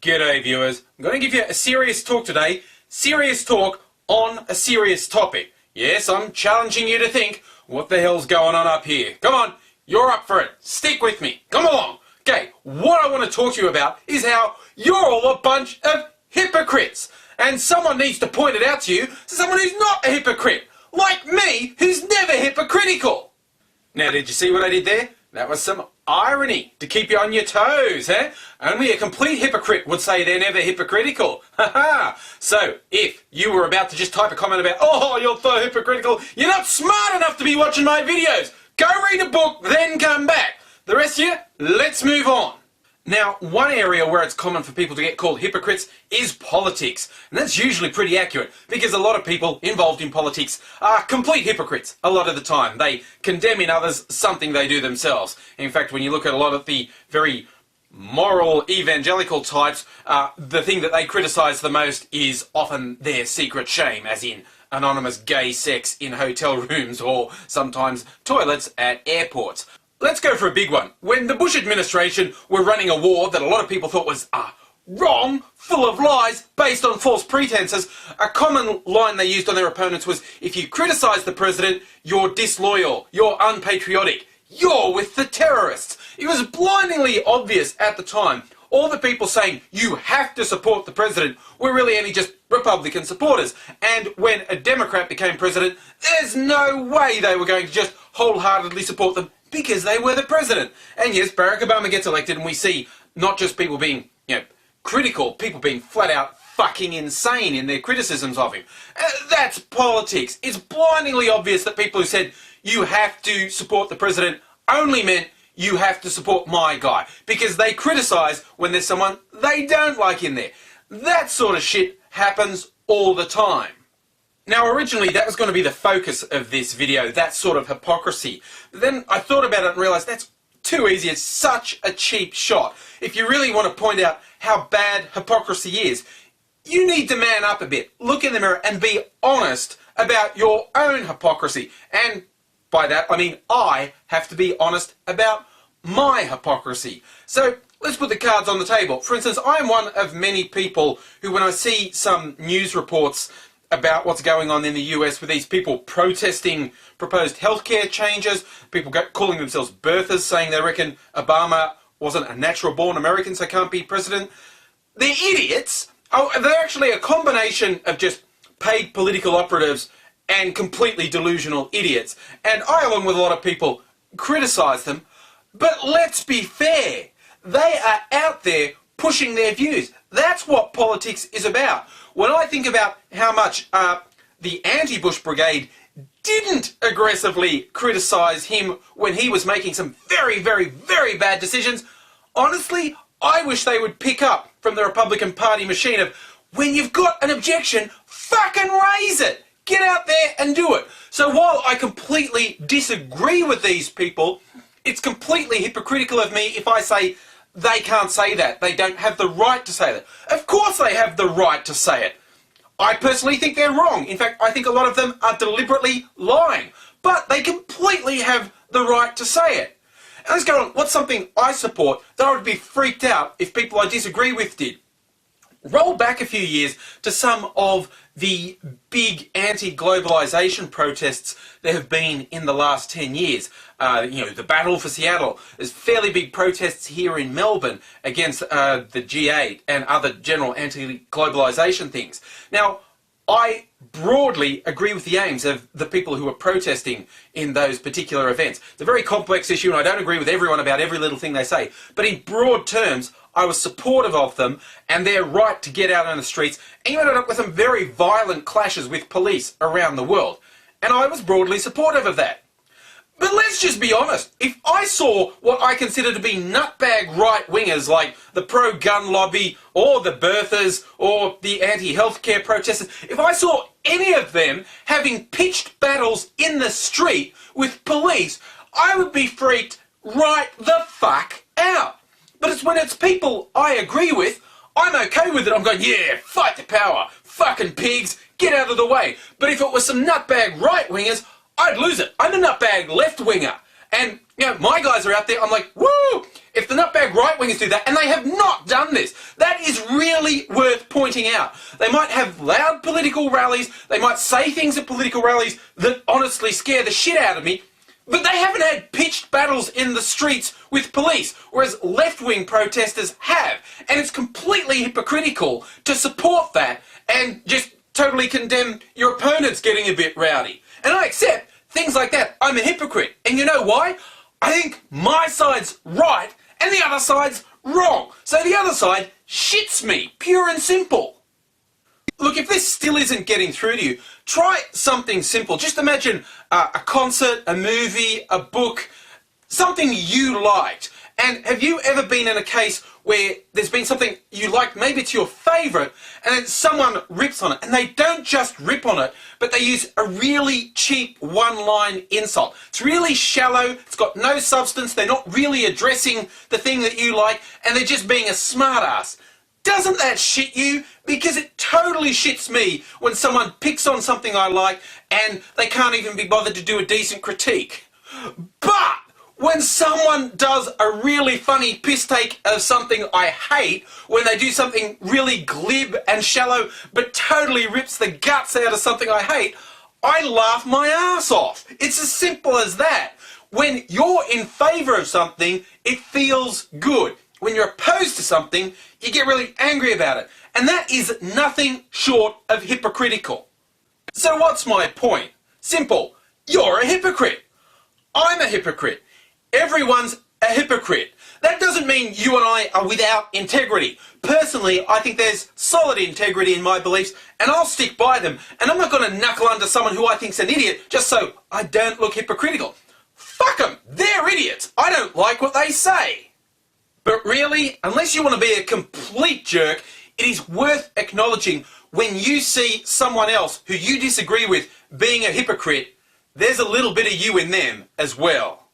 G'day viewers, I'm going to give you a serious talk today. Serious talk on a serious topic. Yes, I'm challenging you to think, what the hell's going on up here? Come on, you're up for it. Stick with me. Come along. Okay, what I want to talk to you about is how you're all a bunch of hypocrites. And someone needs to point it out to you, someone who's not a hypocrite. Like me, who's never hypocritical. Now, did you see what I did there? That was some irony to keep you on your toes, eh? Only a complete hypocrite would say they're never hypocritical. Ha-ha! So, if you were about to just type a comment about, oh, you're so hypocritical, you're not smart enough to be watching my videos. Go read a book, then come back. The rest of you, let's move on. Now, one area where it's common for people to get called hypocrites is politics. And that's usually pretty accurate because a lot of people involved in politics are complete hypocrites a lot of the time. They condemn in others something they do themselves. In fact, when you look at a lot of the very moral evangelical types, the thing that they criticise the most is often their secret shame, as in anonymous gay sex in hotel rooms or sometimes toilets at airports. Let's go for a big one. When the Bush administration were running a war that a lot of people thought was wrong, full of lies, based on false pretenses, a common line they used on their opponents was, if you criticise the president, you're disloyal, you're unpatriotic, you're with the terrorists. It was blindingly obvious at the time. All the people saying you have to support the president were really only just Republican supporters. And when a Democrat became president, there's no way they were going to just wholeheartedly support them because they were the president. And yes, Barack Obama gets elected and we see not just people being, critical, people being flat out fucking insane in their criticisms of him. That's politics. It's blindingly obvious that people who said you have to support the president only meant you have to support my guy, because they criticise when there's someone they don't like in there. That sort of shit happens all the time. Now, originally that was going to be the focus of this video, that sort of hypocrisy. But then I thought about it and realised that's too easy. It's such a cheap shot. If you really want to point out how bad hypocrisy is, you need to man up a bit, look in the mirror and be honest about your own hypocrisy. And by that I mean I have to be honest about my hypocrisy. So let's put the cards on the table. For instance, I am one of many people who, when I see some news reports about what's going on in the US with these people protesting proposed healthcare changes, people calling themselves birthers, saying they reckon Obama wasn't a natural-born American so can't be president. They're idiots. Oh, they're actually a combination of just paid political operatives and completely delusional idiots. And I, along with a lot of people, criticise them. But let's be fair. They are out there pushing their views. That's what politics is about. When I think about how much the anti-Bush brigade didn't aggressively criticise him when he was making some very, very, very bad decisions, honestly, I wish they would pick up from the Republican Party machine of, when you've got an objection, fucking raise it. Get out there and do it. So while I completely disagree with these people, it's completely hypocritical of me if I say they can't say that. They don't have the right to say that. Of course they have the right to say it. I personally think they're wrong. In fact, I think a lot of them are deliberately lying. But they completely have the right to say it. And let's go on. What's something I support that I would be freaked out if people I disagree with did? Roll back a few years to some of the big anti-globalisation protests there have been in the last 10 years. The battle for Seattle. There's fairly big protests here in Melbourne against the G8 and other general anti-globalisation things. Now, I broadly agree with the aims of the people who are protesting in those particular events. It's a very complex issue and I don't agree with everyone about every little thing they say. But in broad terms, I was supportive of them and their right to get out on the streets, and you ended up with some very violent clashes with police around the world. And I was broadly supportive of that. But let's just be honest, if I saw what I consider to be nutbag right-wingers like the pro-gun lobby or the birthers or the anti-healthcare protesters, if I saw any of them having pitched battles in the street with police, I would be freaked right the fuck out. But it's when it's people I agree with, I'm okay with it. I'm going, yeah, fight the power, fucking pigs, get out of the way. But if it was some nutbag right-wingers, I'd lose it. I'm a nutbag left-winger. And, my guys are out there, I'm like, woo! If the nutbag right-wingers do that, and they have not done this, that is really worth pointing out. They might have loud political rallies, they might say things at political rallies that honestly scare the shit out of me, but they haven't had pitched battles in the streets with police, whereas left-wing protesters have. And it's completely hypocritical to support that and just totally condemn your opponents getting a bit rowdy. And I accept things like that. I'm a hypocrite. And you know why? I think my side's right and the other side's wrong. So the other side shits me, pure and simple. Look, if this still isn't getting through to you, try something simple. Just imagine a concert, a movie, a book, something you liked. And have you ever been in a case where there's been something you liked, maybe it's your favourite, and then someone rips on it, and they don't just rip on it, but they use a really cheap one-line insult. It's really shallow, it's got no substance, they're not really addressing the thing that you like, and they're just being a smart-ass. Doesn't that shit you? Because it totally shits me when someone picks on something I like and they can't even be bothered to do a decent critique. But when someone does a really funny piss take of something I hate, when they do something really glib and shallow but totally rips the guts out of something I hate, I laugh my ass off. It's as simple as that. When you're in favour of something, it feels good. When you're opposed to something, you get really angry about it. And that is nothing short of hypocritical. So what's my point? Simple. You're a hypocrite. I'm a hypocrite. Everyone's a hypocrite. That doesn't mean you and I are without integrity. Personally, I think there's solid integrity in my beliefs, and I'll stick by them. And I'm not going to knuckle under someone who I think's an idiot just so I don't look hypocritical. Fuck them. They're idiots. I don't like what they say. But really, unless you want to be a complete jerk, it is worth acknowledging when you see someone else who you disagree with being a hypocrite, there's a little bit of you in them as well.